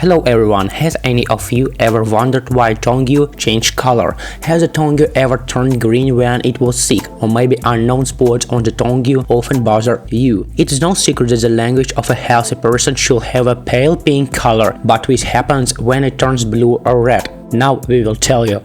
Hello everyone, has any of you ever wondered why tongue changed color? Has a tongue ever turned green when it was sick? Or maybe unknown spots on the tongue often bother you? It's no secret that the language of a healthy person should have a pale pink color, but what happens when it turns blue or red? Now we will tell you.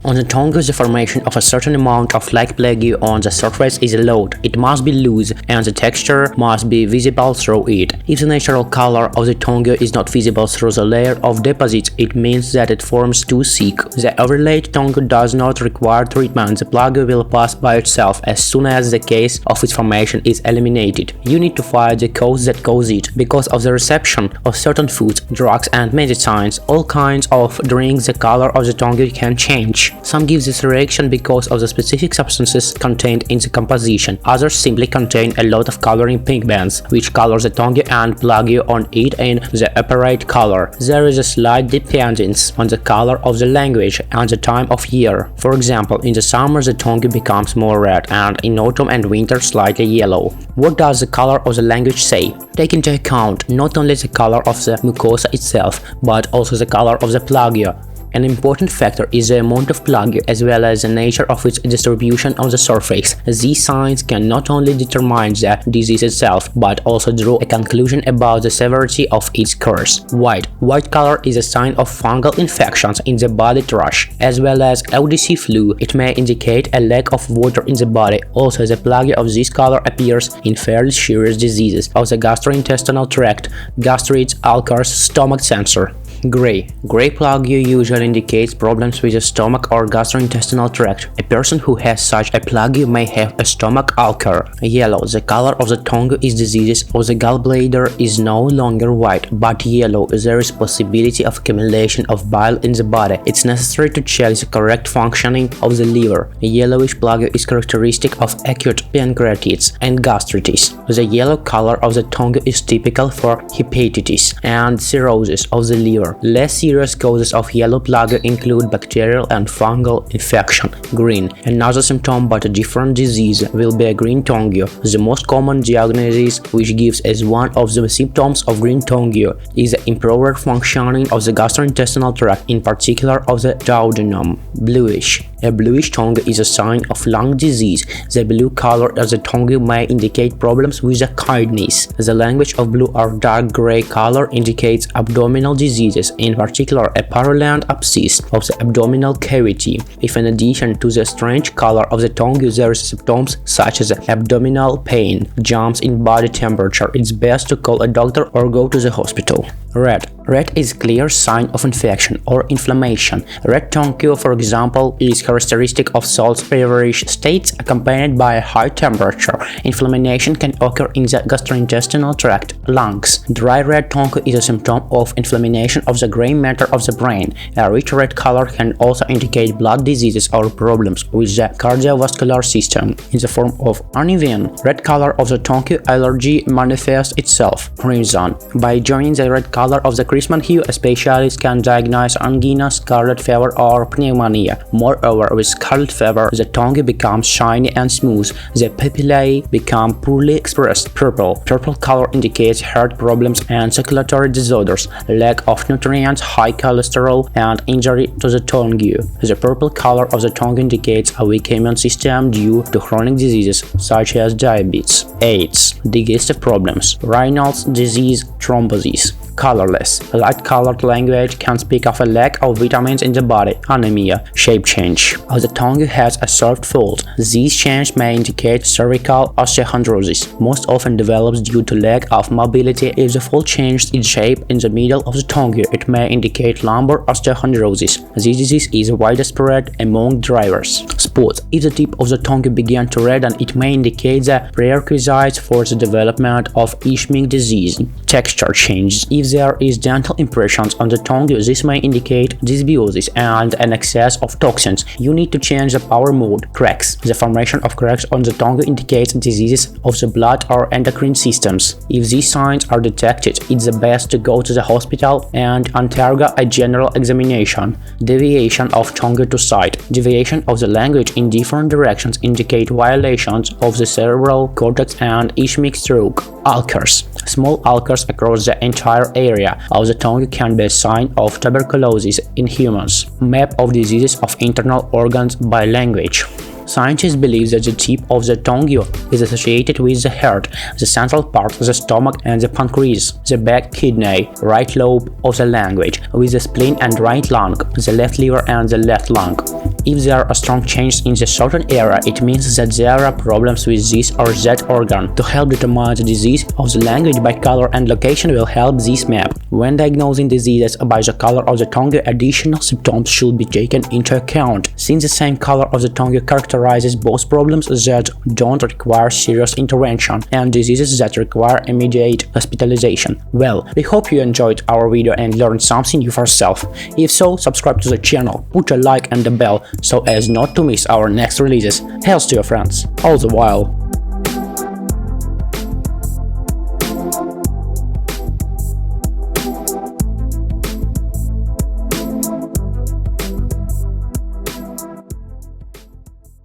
On the tongue, the formation of a certain amount of plaque on the surface is allowed. It must be loose, and the texture must be visible through it. If the natural color of the tongue is not visible through the layer of deposits, it means that it forms too thick. The overlaid tongue does not require treatment. The plaque will pass by itself as soon as the case of its formation is eliminated. You need to find the cause that causes it. Because of the reception of certain foods, drugs and medicines, all kinds of drinks, the color of the tongue can change. Some give this reaction because of the specific substances contained in the composition. Others simply contain a lot of coloring pigments, which color the tongue and plaque on it in the apparent color. There is a slight dependence on the color of the language and the time of year. For example, in the summer the tongue becomes more red, and in autumn and winter slightly yellow. What does the color of the language say? Take into account not only the color of the mucosa itself, but also the color of the plaque. An important factor is the amount of plaque as well as the nature of its distribution on the surface. These signs can not only determine the disease itself, but also draw a conclusion about the severity of its course. White color is a sign of fungal infections in the body trash, as well as ODC flu. It may indicate a lack of water in the body. Also, the plaque of this color appears in fairly serious diseases of the gastrointestinal tract, gastritis, ulcers, stomach cancer. Gray plaque usually indicates problems with the stomach or gastrointestinal tract. A person who has such a plaque may have a stomach ulcer. Yellow, the color of the tongue is diseases of the gallbladder is no longer white, but yellow. There is possibility of accumulation of bile in the body. It's necessary to check the correct functioning of the liver. A yellowish plaque is characteristic of acute pancreatitis and gastritis. The yellow color of the tongue is typical for hepatitis and cirrhosis of the liver. Less serious causes of yellow plaque include bacterial and fungal infection. Green. Another symptom but a different disease will be a green tongue. The most common diagnosis, which gives as one of the symptoms of green tongue, is the improved functioning of the gastrointestinal tract, in particular of the duodenum. Bluish. A bluish tongue is a sign of lung disease. The blue color of the tongue may indicate problems with the kidneys. The language of blue or dark gray color indicates abdominal diseases, in particular a purulent abscess of the abdominal cavity. If in addition to the strange color of the tongue there are symptoms such as abdominal pain, jumps in body temperature, it's best to call a doctor or go to the hospital. Red is clear sign of infection or inflammation. Red tongue, for example, is characteristic of salt feverish states accompanied by a high temperature. Inflammation can occur in the gastrointestinal tract, lungs. Dry red tongue is a symptom of inflammation of the gray matter of the brain. A rich red color can also indicate blood diseases or problems with the cardiovascular system. In the form of uneven red color of the tongue, allergy manifests itself. Crimson. By joining the red color of the crimson hue, a specialist can diagnose angina, scarlet fever, or pneumonia. Moreover, with scarlet fever, the tongue becomes shiny and smooth. The papillae become poorly expressed. Purple color indicates heart problems and circulatory disorders, lack of nutrients, high cholesterol, and injury to the tongue. The purple color of the tongue indicates a weak immune system due to chronic diseases such as diabetes. AIDS. Digestive problems. Reynolds disease, thrombosis. Colorless. Light-colored language can speak of a lack of vitamins in the body. Anemia. Shape change. The tongue has a soft fold. These changes may indicate cervical osteochondrosis. Most often develops due to lack of mobility. If the fold changes its shape in the middle of the tongue, it may indicate lumbar osteochondrosis. This disease is widespread among drivers. Spots. If the tip of the tongue begins to redden, it may indicate the prerequisites for the development of ischemic disease. Texture changes. If If there is dental impressions on the tongue, this may indicate dysbiosis and an excess of toxins. You need to change the power mode. Cracks. The formation of cracks on the tongue indicates diseases of the blood or endocrine systems. If these signs are detected, it's the best to go to the hospital and undergo a general examination. Deviation of tongue to side. Deviation of the language in different directions indicate violations of the cerebral cortex and ischemic stroke. Ulcers. Small ulcers across the entire area of the tongue can be a sign of tuberculosis in humans. Map of diseases of internal organs by language. Scientists believe that the tip of the tongue is associated with the heart, the central part of the stomach and the pancreas, the back kidney, right lobe of the language, with the spleen and right lung, the left liver and the left lung. If there are strong changes in the certain area, it means that there are problems with this or that organ. To help determine the disease of the language by color and location will help this map. When diagnosing diseases by the color of the tongue, additional symptoms should be taken into account, since the same color of the tongue characterizes both problems that don't require serious intervention and diseases that require immediate hospitalization. Well, we hope you enjoyed our video and learned something new for yourself. If so, subscribe to the channel, put a like and a bell so as not to miss our next releases. Health to your friends. All the while.